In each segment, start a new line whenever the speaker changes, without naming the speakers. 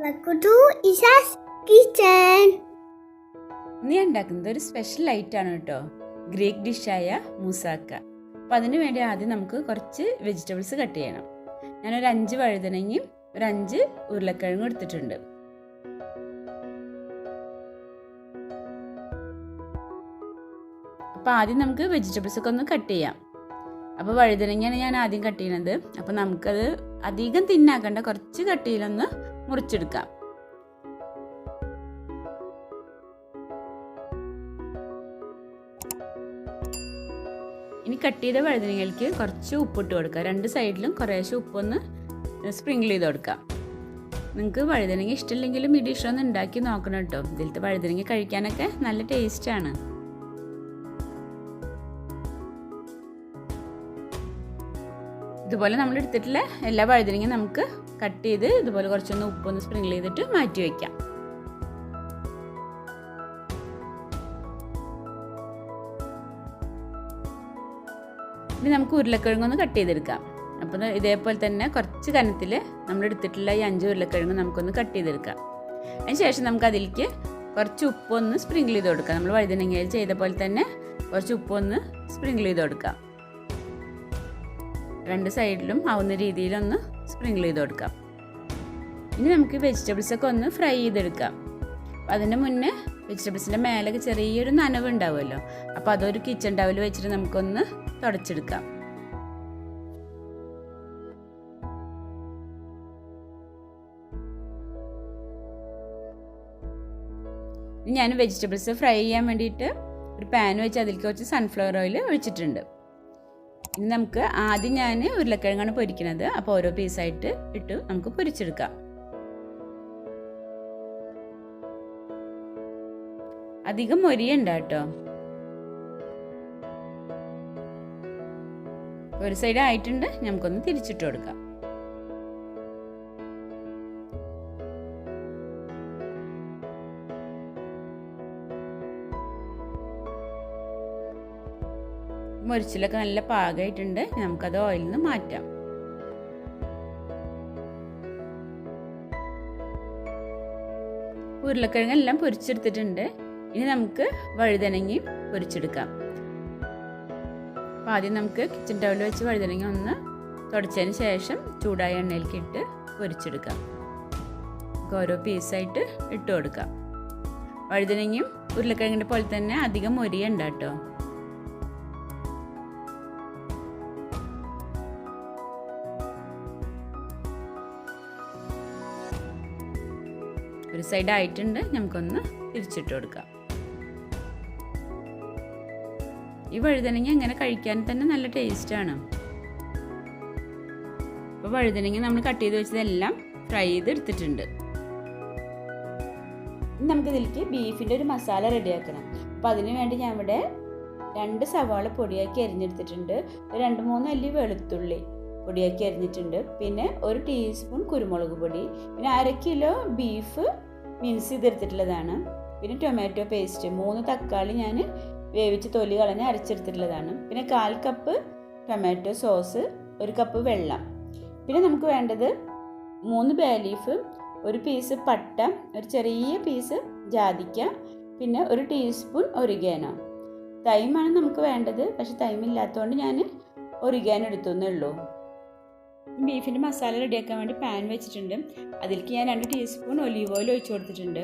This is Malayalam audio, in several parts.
Welcome to Isha's Kitchen.
ഇന്ന് ഞാൻ ഉണ്ടാക്കുന്നത് ഒരു സ്പെഷ്യൽ ഐറ്റാണ് കേട്ടോ, ഗ്രീക്ക് ഡിഷായ മുസാക്ക. അപ്പോൾ അതിന് വേണ്ടി ആദ്യം നമുക്ക് കുറച്ച് വെജിറ്റബിൾസ് കട്ട് ചെയ്യണം. ഞാനൊരു 5 വഴുതനങ്ങയും ഒരു 5 ഉരുളക്കിഴങ്ങും എടുത്തിട്ടുണ്ട്. അപ്പോൾ ആദ്യം നമുക്ക് വെജിറ്റബിൾസ് ഒക്കെ ഒന്ന് കട്ട് ചെയ്യാം. അപ്പോൾ വഴുതനങ്ങയാണ് ഞാൻ ആദ്യം കട്ട് ചെയ്യുന്നത്. അപ്പോൾ നമുക്കത് അധികം തിന്നാക്കണ്ട, കുറച്ച് കട്ടിയിലൊന്ന് മുറിച്ചെടുക്കാം. ഇനി കട്ട് ചെയ്ത വഴുതനങ്ങയ്ക്ക് കുറച്ച് ഉപ്പിട്ട് കൊടുക്കുക. 2 സൈഡിലും കുറേശ്ശെ ഉപ്പൊന്ന് സ്പ്രിങ്കിൾ ചെയ്ത് കൊടുക്കാം. നിങ്ങൾക്ക് വഴുതനങ്ങ ഇഷ്ടമില്ലെങ്കിലും ഈ ഡിഷ് ഒന്ന് ഉണ്ടാക്കി നോക്കണം കേട്ടോ. ഇതിലത്തെ വഴുതനങ്ങ കഴിക്കാനൊക്കെ നല്ല ടേസ്റ്റാണ്. ഇതുപോലെ നമ്മൾ എടുത്തിട്ടുള്ള എല്ലാ വഴുതനങ്ങയും നമുക്ക് കട്ട് ചെയ്ത് ഇതുപോലെ കുറച്ചൊന്ന് ഉപ്പൊന്ന് സ്പ്രിങ്കിൾ ചെയ്തിട്ട് മാറ്റി വയ്ക്കാം. ഇനി നമുക്ക് ഉരുളക്കിഴങ്ങൊന്ന് കട്ട് ചെയ്തെടുക്കാം. അപ്പോൾ ഇതേപോലെ തന്നെ കുറച്ച് കനത്തിൽ നമ്മൾ എടുത്തിട്ടുള്ള ഈ 5 ഉരുളക്കിഴങ്ങ് നമുക്കൊന്ന് കട്ട് ചെയ്തെടുക്കാം. അതിന് ശേഷം നമുക്ക് അതിലേക്ക് കുറച്ച് ഉപ്പൊന്ന് സ്പ്രിങ്കിൾ ചെയ്ത് കൊടുക്കാം. നമ്മൾ വഴുതനങ്ങയിൽ ചെയ്ത പോലെ തന്നെ കുറച്ച് ഉപ്പൊന്ന് സ്പ്രിങ്കിൾ ചെയ്ത് കൊടുക്കാം. 2 സൈഡിലും ആവുന്ന രീതിയിലൊന്ന് സ്പ്രിങ്കിൾ ചെയ്ത് കൊടുക്കാം. ഇനി നമുക്ക് വെജിറ്റബിൾസൊക്കെ ഒന്ന് ഫ്രൈ ചെയ്തെടുക്കാം. അപ്പോൾ അതിന് മുന്നേ വെജിറ്റബിൾസിൻ്റെ മേലൊക്കെ ചെറിയൊരു നനവ് ഉണ്ടാവുമല്ലോ, അപ്പോൾ അതൊരു കിച്ചൺ ടവൽ വെച്ചിട്ട് നമുക്കൊന്ന് തുടച്ചെടുക്കാം. ഞാൻ വെജിറ്റബിൾസ് ഫ്രൈ ചെയ്യാൻ വേണ്ടിയിട്ട് ഒരു പാൻ വെച്ച് അതിലേക്ക് കുറച്ച് സൺഫ്ലവർ ഓയിൽ ഒഴിച്ചിട്ടുണ്ട്. ഇനി നമുക്ക് ആദ്യം ഞാൻ ഉരുളക്കിഴങ്ങാണ് പൊരിക്കുന്നത്. അപ്പോൾ ഓരോ പീസായിട്ട് ഇട്ട് നമുക്ക് പൊരിച്ചെടുക്കാം. അധികം മൊരിയണ്ട കേട്ടോ. ഒരു സൈഡ് ആയിട്ടുണ്ട്, നമുക്കൊന്ന് തിരിച്ചിട്ട് കൊടുക്കാം. മൊരിച്ചിലൊക്കെ നല്ല പാകമായിട്ടുണ്ട്. നമുക്കത് ഓയിലിൽ നിന്ന് മാറ്റാം. ഉരുളക്കിഴങ്ങെല്ലാം പൊരിച്ചെടുത്തിട്ടുണ്ട്. ഇനി നമുക്ക് വഴുതനങ്ങയും പൊരിച്ചെടുക്കാം. അപ്പോൾ ആദ്യം നമുക്ക് കിച്ചൺ ടവൽ വെച്ച് വഴുതനങ്ങ ഒന്ന് തുടച്ചതിന് ശേഷം ചൂടായ എണ്ണയിലേക്ക് ഇട്ട് പൊരിച്ചെടുക്കാം. ഓരോ പീസായിട്ട് ഇട്ട് കൊടുക്കാം. വഴുതനങ്ങയും ഉരുളക്കിഴങ്ങിൻ്റെ പോലെ തന്നെ അധികം മൊരിയണ്ട കേട്ടോ. ഒരു സൈഡ് ആയിട്ടുണ്ട്, നമുക്കൊന്ന് തിരിച്ചിട്ട് കൊടുക്കാം. ഈ വഴുതനങ്ങ അങ്ങനെ കഴിക്കാൻ തന്നെ നല്ല ടേസ്റ്റാണ്. അപ്പോൾ വഴുതനങ്ങ നമ്മൾ കട്ട് ചെയ്ത് വെച്ചതെല്ലാം ഫ്രൈ ചെയ്ത് എടുത്തിട്ടുണ്ട്. ഇനി നമുക്കിതിലേക്ക് ബീഫിൻ്റെ ഒരു മസാല റെഡിയാക്കണം. അപ്പോൾ അതിന് വേണ്ടി ഞാൻ ഇവിടെ 2 സവാള പൊടിയാക്കി അരിഞ്ഞെടുത്തിട്ടുണ്ട്. 2-3 അല്ലി വെളുത്തുള്ളി പൊടിയാക്കി അരിഞ്ഞിട്ടുണ്ട്. പിന്നെ 1 ടീസ്പൂൺ കുരുമുളക് പൊടി, പിന്നെ 1/2 കിലോ ബീഫ് മിൻസ് ചെയ്തെടുത്തിട്ടുള്ളതാണ്. പിന്നെ ടൊമാറ്റോ പേസ്റ്റ്, 3 തക്കാളി ഞാൻ വേവിച്ച് തൊലി കളഞ്ഞ് അരച്ചെടുത്തിട്ടുള്ളതാണ്. പിന്നെ 1/4 കപ്പ് ടൊമാറ്റോ സോസ്, 1 കപ്പ് വെള്ളം. പിന്നെ നമുക്ക് വേണ്ടത് 3 ബേ ലീഫ്, 1 പീസ് പട്ട, ഒരു ചെറിയ പീസ് ജാതിക്ക, പിന്നെ 1 ടീസ്പൂൺ ഒറിഗാനോ. തൈമാണ് നമുക്ക് വേണ്ടത്, പക്ഷെ തൈം ഇല്ലാത്തതുകൊണ്ട് ഞാൻ ഒറിഗാനോ എടുത്തേ ഉള്ളൂ. ബീഫിൻ്റെ മസാല റെഡിയാക്കാൻ വേണ്ടി പാൻ വെച്ചിട്ടുണ്ട്. അതിലേക്ക് ഞാൻ 2 ടീസ്പൂൺ ഒലീവ് ഓയിൽ ഒഴിച്ച് കൊടുത്തിട്ടുണ്ട്.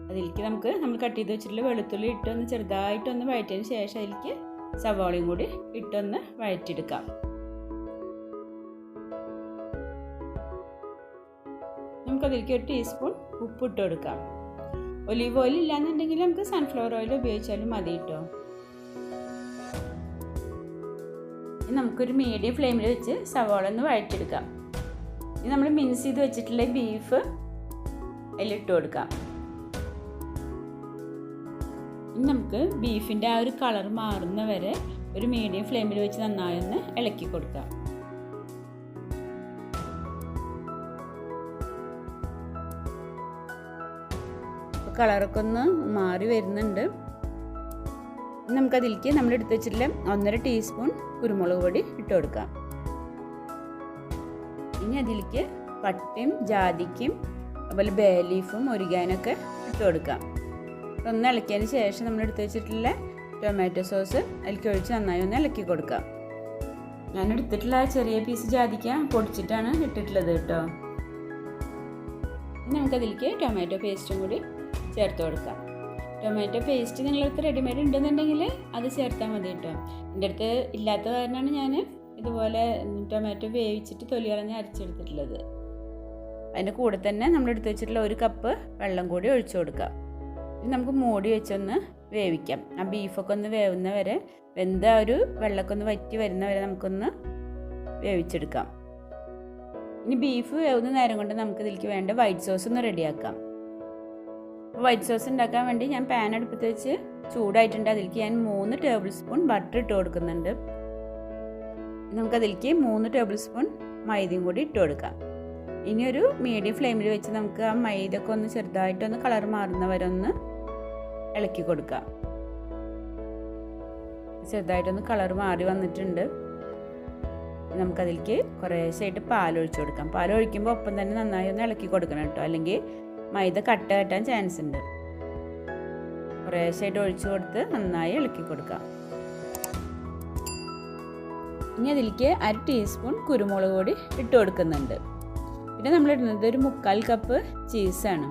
അതിലേക്ക് നമ്മൾ കട്ട് ചെയ്ത് വെച്ചിട്ടുള്ള വെളുത്തുള്ളി ഇട്ടൊന്ന് ചെറുതായിട്ടൊന്ന് വഴറ്റിയതിന് ശേഷം അതിലേക്ക് സവാളയും കൂടി ഇട്ടൊന്ന് വഴറ്റിയെടുക്കാം. നമുക്കതിലേക്ക് 1 ടീസ്പൂൺ ഉപ്പ് ഇട്ട് കൊടുക്കാം. ഒലീവ് ഓയിൽ ഇല്ലാന്നുണ്ടെങ്കിൽ നമുക്ക് സൺഫ്ലവർ ഓയിൽ ഉപയോഗിച്ചാലും മതി കേട്ടോ. നമുക്കൊരു മീഡിയം ഫ്ലെയിമിൽ വെച്ച് സവാള ഒന്ന് വഴറ്റിയെടുക്കാം. ഇനി നമ്മൾ മിൻസ് ചെയ്ത് വെച്ചിട്ടുള്ള ബീഫ് അതിലിട്ട് കൊടുക്കാം. ഇനി നമുക്ക് ബീഫിൻ്റെ ആ ഒരു കളർ മാറുന്ന വരെ ഒരു മീഡിയം ഫ്ലെയിമിൽ വെച്ച് നന്നായി ഒന്ന് ഇളക്കി കൊടുക്കാം. അപ്പോൾ കളറൊക്കെ ഒന്ന് മാറി വരുന്നുണ്ട്. നമുക്കതിലേക്ക് നമ്മൾ എടുത്ത് വെച്ചിട്ടുള്ള 1.5 ടീസ്പൂൺ കുരുമുളക് പൊടി ഇട്ട് കൊടുക്കാം. ഇനി അതിലേക്ക് പട്ടയും ജാതിക്കയും അതുപോലെ ബേ ലീഫും ഒരിഗാനൊക്കെ ഇട്ട് കൊടുക്കാം. ഒന്ന് ഇളക്കിയതിന് ശേഷം നമ്മൾ എടുത്ത് വെച്ചിട്ടുള്ള ടൊമാറ്റോ സോസ് അതിലേക്ക് ഒഴിച്ച് നന്നായി ഒന്ന് ഇളക്കി കൊടുക്കാം. ഞാൻ എടുത്തിട്ടുള്ള ചെറിയ പീസ് ജാതിക്ക പൊടിച്ചിട്ടാണ് ഇട്ടിട്ടുള്ളത് കേട്ടോ. നമുക്കതിലേക്ക് ടൊമാറ്റോ പേസ്റ്റും കൂടി ചേർത്ത് കൊടുക്കാം. ടൊമാറ്റോ പേസ്റ്റ് നിങ്ങളടുത്ത് റെഡിമെയ്ഡ് ഉണ്ടെന്നുണ്ടെങ്കിൽ അത് ചേർത്താൽ മതി കേട്ടോ. എൻ്റെ അടുത്ത് ഇല്ലാത്ത കാരണമാണ് ഞാൻ ഇതുപോലെ ടൊമാറ്റോ വേവിച്ചിട്ട് തൊലി കളഞ്ഞ് അരച്ചെടുത്തിട്ടുള്ളത്. അതിൻ്റെ കൂടെ തന്നെ നമ്മൾ എടുത്ത് വെച്ചിട്ടുള്ള 1 കപ്പ് വെള്ളം കൂടി ഒഴിച്ചു കൊടുക്കാം. ഇനി നമുക്ക് മൂടി വെച്ചൊന്ന് വേവിക്കാം. ആ ബീഫൊക്കെ ഒന്ന് വേവുന്ന വരെ, വെന്ത ഒരു വെള്ളമൊക്കെ ഒന്ന് വറ്റി വരുന്ന വരെ നമുക്കൊന്ന് വേവിച്ചെടുക്കാം. ഇനി ബീഫ് വേവുന്ന നേരം കൊണ്ട് നമുക്ക് ഇതിലേക്ക് വേണ്ട വൈറ്റ് സോസ് ഒന്ന് റെഡിയാക്കാം. വൈറ്റ് സോസ് ഉണ്ടാക്കാൻ വേണ്ടി ഞാൻ പാൻ അടുപ്പത്ത് വെച്ച് ചൂടായിട്ടുണ്ട്. അതിലേക്ക് ഞാൻ 3 ടേബിൾ സ്പൂൺ ബട്ടർ ഇട്ട് കൊടുക്കുന്നുണ്ട്. നമുക്കതിലേക്ക് 3 ടേബിൾ സ്പൂൺ മൈദയും കൂടി ഇട്ട് കൊടുക്കാം. ഇനി ഒരു മീഡിയം ഫ്ലെയിമിൽ വെച്ച് നമുക്ക് ആ മൈദയൊക്കെ ഒന്ന് ചെറുതായിട്ടൊന്ന് കളർ മാറുന്ന വരെ ഒന്ന് ഇളക്കി കൊടുക്കാം. ചെറുതായിട്ടൊന്ന് കളർ മാറി വന്നിട്ടുണ്ട്. നമുക്കതിലേക്ക് കുറേശ്ശായിട്ട് പാലൊഴിച്ച് കൊടുക്കാം. പാലൊഴിക്കുമ്പോൾ ഒപ്പം തന്നെ നന്നായി ഒന്ന് ഇളക്കി കൊടുക്കണം കേട്ടോ, അല്ലെങ്കിൽ മൈദ കട്ട കെട്ടാൻ ചാൻസ് ഉണ്ട്. കുറേശ്ശായിട്ട് ഒഴിച്ചു കൊടുത്ത് നന്നായി ഇളക്കി കൊടുക്കാം. ഇനി അതിലേക്ക് 1/2 ടീസ്പൂൺ കുരുമുളക് പൊടി ഇട്ട് കൊടുക്കുന്നുണ്ട്. പിന്നെ നമ്മൾ ഇടുന്നത് ഒരു 3/4 കപ്പ് ചീസാണ്.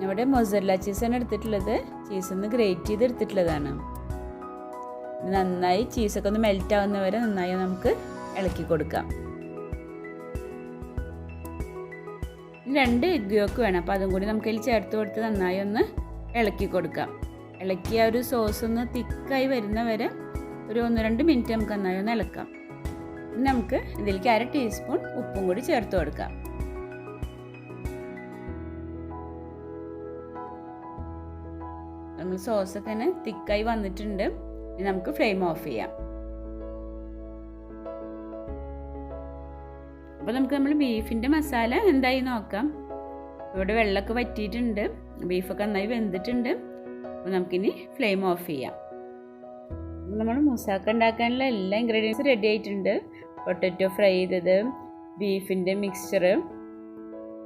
ഇവിടെ മൊസറല്ല ചീസാണ് എടുത്തിട്ടുള്ളത്. ചീസൊന്ന് ഗ്രേറ്റ് ചെയ്ത് എടുത്തിട്ടുള്ളതാണ്. നന്നായി ചീസൊക്കെ ഒന്ന് മെൽറ്റ് ആവുന്ന വരെ നന്നായി നമുക്ക് ഇളക്കി കൊടുക്കാം. 2 എഗ് യോക്ക് വേണം, അപ്പോൾ അതും കൂടി നമുക്ക് അതിൽ ചേർത്ത് കൊടുത്ത് നന്നായി ഒന്ന് ഇളക്കി കൊടുക്കാം. ഇളക്കി ആ ഒരു സോസ് ഒന്ന് തിക്കായി വരുന്ന വരെ ഒരു 1-2 മിനിറ്റ് നമുക്ക് നന്നായി ഒന്ന് ഇളക്കാം. ഇനി നമുക്ക് ഇതിലേക്ക് 1/2 ടീസ്പൂൺ ഉപ്പും കൂടി ചേർത്ത് കൊടുക്കാം. നമ്മൾ സോസൊക്കെ തന്നെ തിക്കായി വന്നിട്ടുണ്ട്. ഇനി നമുക്ക് ഫ്ലെയിം ഓഫ് ചെയ്യാം. അപ്പോൾ നമുക്ക് നമ്മൾ ബീഫിൻ്റെ മസാല എന്തായി നോക്കാം. ഇവിടെ വെള്ളമൊക്കെ വറ്റിയിട്ടുണ്ട്, ബീഫൊക്കെ നന്നായി വെന്തിട്ടുണ്ട്. അപ്പോൾ നമുക്കിനി ഫ്ലെയിം ഓഫ് ചെയ്യാം. നമ്മൾ മുസാക്ക ഉണ്ടാക്കാനുള്ള എല്ലാ ഇൻഗ്രീഡിയൻസും റെഡി ആയിട്ടുണ്ട്. പൊട്ടറ്റോ ഫ്രൈ ചെയ്തത്, ബീഫിൻ്റെ മിക്സ്ചർ,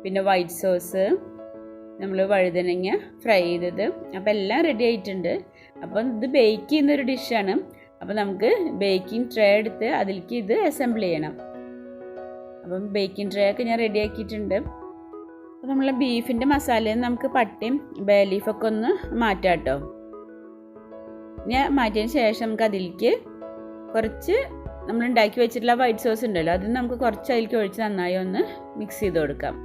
പിന്നെ വൈറ്റ് സോസ്, നമ്മൾ വഴുതനങ്ങ ഫ്രൈ ചെയ്തത്, അപ്പോൾ എല്ലാം റെഡി ആയിട്ടുണ്ട്. അപ്പം ഇത് ബേക്ക് ചെയ്യുന്നൊരു ഡിഷാണ്. അപ്പോൾ നമുക്ക് ബേക്കിംഗ് ട്രേ എടുത്ത് അതിലേക്ക് ഇത് അസംബിൾ ചെയ്യണം. അപ്പം ബേക്കിംഗ് ട്രേ ഒക്കെ ഞാൻ റെഡി ആക്കിയിട്ടുണ്ട്. അപ്പോൾ നമ്മളെ ബീഫിൻ്റെ മസാലയിൽ നിന്ന് നമുക്ക് പട്ടയും ബേ ലീഫൊക്കെ ഒന്ന് മാറ്റാം കേട്ടോ. ഞാൻ മാറ്റിയതിന് ശേഷം നമുക്ക് അതിലേക്ക് കുറച്ച് നമ്മൾ ഉണ്ടാക്കി വെച്ചിട്ടുള്ള വൈറ്റ് സോസ് ഉണ്ടല്ലോ, അത് നമുക്ക് കുറച്ച് അതിലേക്ക് ഒഴിച്ച് നന്നായി ഒന്ന് മിക്സ് ചെയ്ത് കൊടുക്കാം.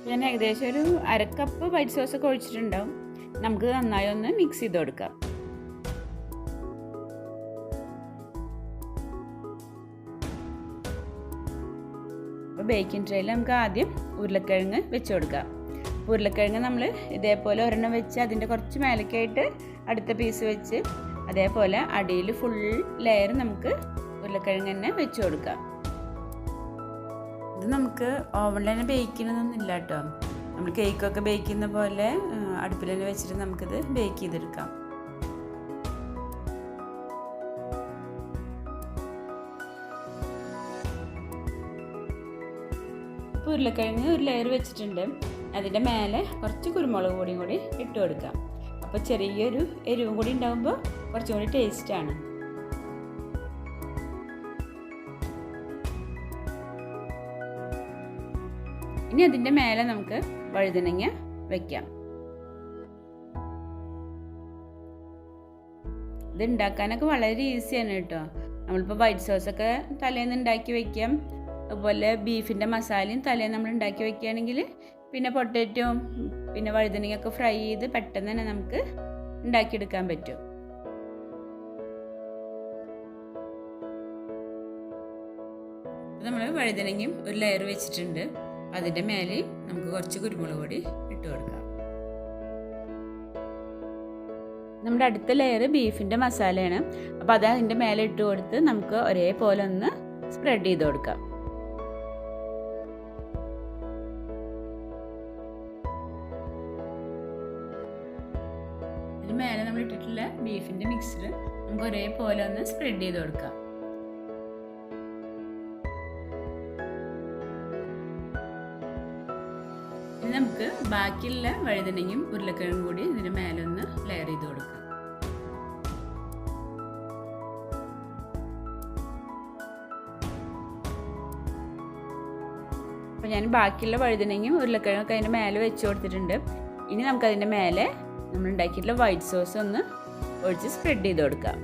ഞാൻ ഏകദേശം ഒരു 1/2 കപ്പ് വൈറ്റ് സോസൊക്കെ ഒഴിച്ചിട്ടുണ്ടാവും. നമുക്ക് നന്നായി ഒന്ന് മിക്സ് ചെയ്ത് കൊടുക്കാം. അപ്പോൾ ബേക്കിംഗ് ട്രേയിൽ നമുക്ക് ആദ്യം ഉരുളക്കിഴങ്ങ് വെച്ച് കൊടുക്കാം. ഉരുളക്കിഴങ്ങ് നമ്മൾ ഇതേപോലെ ഒരെണ്ണം വെച്ച് അതിൻ്റെ കുറച്ച് മേലേക്കായിട്ട് അടുത്ത പീസ് വെച്ച് അതേപോലെ അടിയിൽ ഫുൾ ലെയർ നമുക്ക് ഉരുളക്കിഴങ്ങ് തന്നെ വെച്ച് കൊടുക്കാം. ഇത് നമുക്ക് ഓവനിൽ തന്നെ ബേക്ക് ചെയ്യുന്നതൊന്നുമില്ല കേട്ടോ. നമ്മൾ കേക്കൊക്കെ ബേക്ക് ചെയ്യുന്ന പോലെ അടുപ്പിൽ തന്നെ വെച്ചിട്ട് നമുക്കിത് ബേക്ക് ചെയ്തെടുക്കാം. ഇപ്പോൾ ഉരുളക്കിഴങ്ങ് ഒരു ലെയർ വെച്ചിട്ടുണ്ട്. അതിൻ്റെ മേലെ കുറച്ച് കുരുമുളക് പൊടിയും കൂടി ഇട്ട് കൊടുക്കാം. അപ്പോൾ ചെറിയൊരു എരിവും കൂടി ഉണ്ടാകുമ്പോൾ കുറച്ചും കൂടി ടേസ്റ്റാണ്. ഇനി അതിൻ്റെ മേലെ നമുക്ക് വഴുതനങ്ങ വയ്ക്കാം. ഇത് ഉണ്ടാക്കാനൊക്കെ വളരെ ഈസിയാണ് കേട്ടോ. നമ്മളിപ്പോൾ വൈറ്റ് സോസൊക്കെ തലേന്ന് ഉണ്ടാക്കി വയ്ക്കാം. അതുപോലെ ബീഫിൻ്റെ മസാലയും തലേന്ന് നമ്മൾ ഉണ്ടാക്കി വയ്ക്കുകയാണെങ്കിൽ പിന്നെ പൊട്ടറ്റോയും പിന്നെ വഴുതനങ്ങയൊക്കെ ഫ്രൈ ചെയ്ത് പെട്ടെന്ന് തന്നെ നമുക്ക് ഉണ്ടാക്കിയെടുക്കാൻ പറ്റും. നമ്മൾ വഴുതനങ്ങയും ഒരു ലെയർ വെച്ചിട്ടുണ്ട്. അതിൻ്റെ മേലെ നമുക്ക് കുറച്ച് കുരുമുളക് പൊടി ഇട്ട് കൊടുക്കാം. നമ്മുടെ അടുത്ത ലെയർ ബീഫിൻ്റെ മസാലയാണ്. അപ്പോൾ അത് അതിൻ്റെ മേലെ ഇട്ട് കൊടുത്ത് നമുക്ക് ഒരേപോലെ ഒന്ന് സ്പ്രെഡ് ചെയ്ത് കൊടുക്കാം. അതിന് മേലെ നമ്മൾ ഇട്ടിട്ടുള്ള ബീഫിൻ്റെ മിക്സ്ചർ നമുക്ക് ഒരേപോലെ ഒന്ന് സ്പ്രെഡ് ചെയ്ത് കൊടുക്കാം. ഇനി നമുക്ക് ബാക്കിയുള്ള വഴുതനങ്ങയും ഉരുളക്കിഴങ്ങും കൂടി ഇതിന് മേലെ ഒന്ന് ലെയർ ചെയ്ത് കൊടുക്കാം. അപ്പോൾ ഞാൻ ബാക്കിയുള്ള വഴുതനങ്ങയും ഉരുളക്കിഴങ്ങൊക്കെ അതിൻ്റെ മേലെ വെച്ച് കൊടുത്തിട്ടുണ്ട്. ഇനി നമുക്കതിൻ്റെ മേലെ നമ്മൾ ഉണ്ടാക്കിയിട്ടുള്ള വൈറ്റ് സോസ് ഒന്ന് ഒഴിച്ച് സ്പ്രെഡ് ചെയ്ത് കൊടുക്കാം.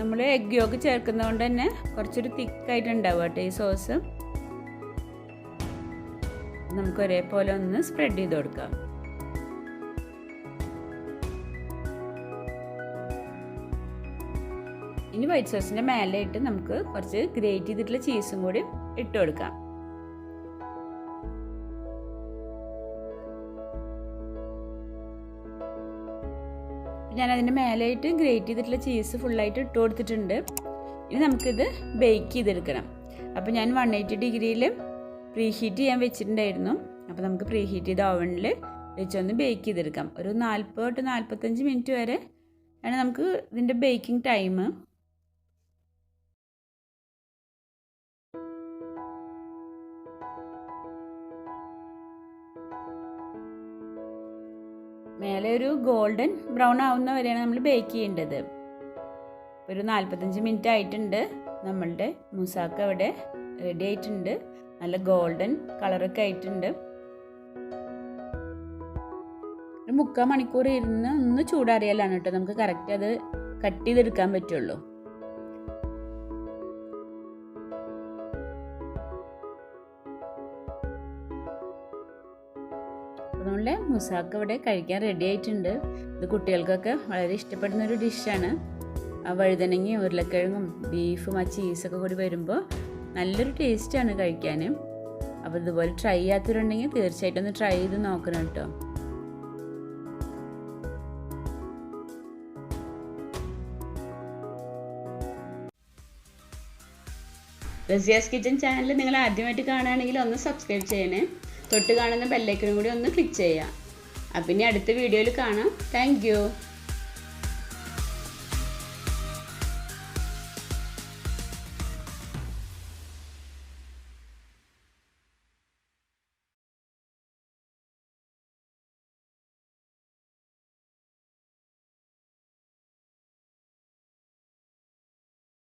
നമ്മൾ എഗ് യോക്ക് ചേർക്കുന്നതുകൊണ്ട് തന്നെ കുറച്ചൊരു തിക്കായിട്ട് ഉണ്ടാവും കേട്ടോ ഈ സോസ്. നമുക്ക് ഒരേപോലെ ഒന്ന് സ്പ്രെഡ് ചെയ്ത് കൊടുക്കാം. ഇനി വൈറ്റ് സോസിൻ്റെ മേലെയിട്ട് നമുക്ക് കുറച്ച് ഗ്രേറ്റ് ചെയ്തിട്ടുള്ള ചീസും കൂടി ഇട്ട് കൊടുക്കാം. ഞാൻ അതിൻ്റെ മേലെയായിട്ട് ഗ്രേറ്റ് ചെയ്തിട്ടുള്ള ചീസ് ഫുള്ളായിട്ട് ഇട്ട് കൊടുത്തിട്ടുണ്ട്. ഇനി നമുക്കിത് ബേക്ക് ചെയ്തെടുക്കണം. അപ്പോൾ ഞാൻ 180 ഡിഗ്രിയിൽ പ്രീ ഹീറ്റ് ചെയ്യാൻ വെച്ചിട്ടുണ്ടായിരുന്നു. അപ്പോൾ നമുക്ക് പ്രീ ഹീറ്റ് ചെയ്ത ഓവനിൽ വെച്ചൊന്ന് ബേക്ക് ചെയ്തെടുക്കാം. ഒരു 40 to 45 മിനിറ്റ് വരെ ആണ് നമുക്ക് ഇതിൻ്റെ ബേക്കിംഗ് ടൈം. മേലെ ഒരു ഗോൾഡൻ ബ്രൗൺ ആവുന്ന വരെയാണ് നമ്മൾ ബേക്ക് ചെയ്യേണ്ടത്. ഒരു 45 മിനിറ്റ് ആയിട്ടുണ്ട്. നമ്മളുടെ മുസാക്ക ഇവിടെ റെഡി ആയിട്ടുണ്ട്. നല്ല ഗോൾഡൻ കളറൊക്കെ ആയിട്ടുണ്ട്. ഒരു 3/4 മണിക്കൂർ ഇരുന്ന് ഒന്ന് ചൂടാറിയാലാണ് കേട്ടോ നമുക്ക് കറക്റ്റ് അത് കട്ട് ചെയ്തെടുക്കാൻ പറ്റുള്ളൂ. നമ്മളുടെ മുസാക്ക ഇവിടെ കഴിക്കാൻ റെഡി ആയിട്ടുണ്ട്. ഇത് കുട്ടികൾക്കൊക്കെ വളരെ ഇഷ്ടപ്പെടുന്ന ഒരു ഡിഷാണ്. ആ വഴുതനങ്ങയും ഉരുളക്കിഴങ്ങും ബീഫും ആ ചീസൊക്കെ കൂടി വരുമ്പോൾ നല്ലൊരു ടേസ്റ്റാണ് കഴിക്കാൻ. അപ്പോൾ ഇതുപോലെ ട്രൈ ചെയ്യാത്തവരുണ്ടെങ്കിൽ തീർച്ചയായിട്ടും ഒന്ന് ട്രൈ ചെയ്ത് നോക്കണം കേട്ടോ. റസിയാസ് കിച്ചൻ ചാനൽ നിങ്ങൾ ആദ്യമായിട്ട് കാണുകയാണെങ്കിൽ ഒന്ന് സബ്സ്ക്രൈബ് ചെയ്യണേ. തൊട്ട് കാണുന്ന ബെല്ലൈക്കനും കൂടി ഒന്ന് ക്ലിക്ക് ചെയ്യാം. അപ്പം ഇനി അടുത്ത വീഡിയോയിൽ കാണാം. Thank you.